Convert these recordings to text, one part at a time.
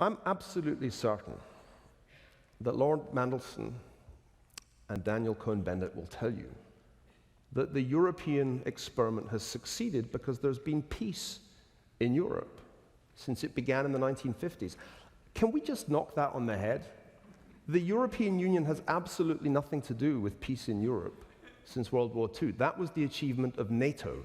I'm absolutely certain that Lord Mandelson and Daniel Cohn-Bendit will tell you that the European experiment has succeeded because there's been peace in Europe since it began in the 1950s. Can we just knock that on the head? The European Union has absolutely nothing to do with peace in Europe since World War II. That was the achievement of NATO.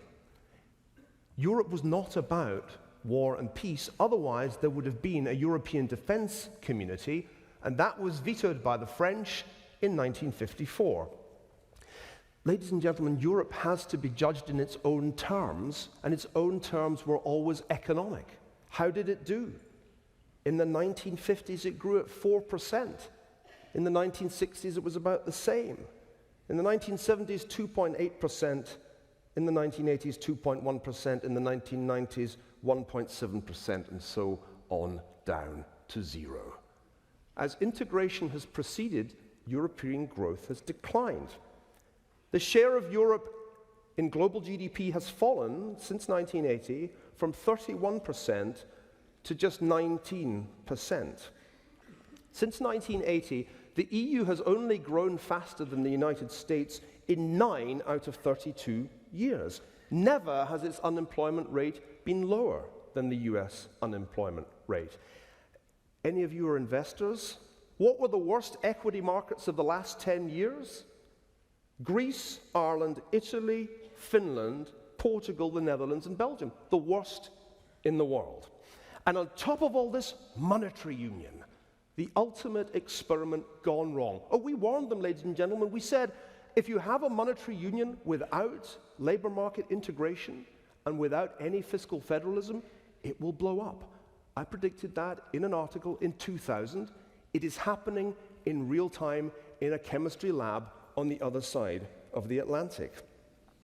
Europe was not about war and peace, otherwise there would have been a European defense community, and that was vetoed by the French in 1954. Ladies and gentlemen, Europe has to be judged in its own terms, and its own terms were always economic. How did it do? In the 1950s, it grew at 4%. In the 1960s, it was about the same. In the 1970s, 2.8%. In the 1980s, 2.1%. In the 1990s, 1.7%, and so on down to zero. As integration has proceeded, European growth has declined. The share of Europe in global GDP has fallen since 1980 from 31% to just 19%. Since 1980, the EU has only grown faster than the United States in 9 out of 32 years. Never has its unemployment rate been lower than the US unemployment rate. Any of you are investors? What were the worst equity markets of the last 10 years? Greece, Ireland, Italy, Finland, Portugal, the Netherlands, and Belgium. The worst in the world. And on top of all this, monetary union. The ultimate experiment gone wrong. Oh, we warned them, ladies and gentlemen. We said, if you have a monetary union without labor market integration and without any fiscal federalism, it will blow up. I predicted that in an article in 2000. It is happening in real time in a chemistry lab on the other side of the Atlantic.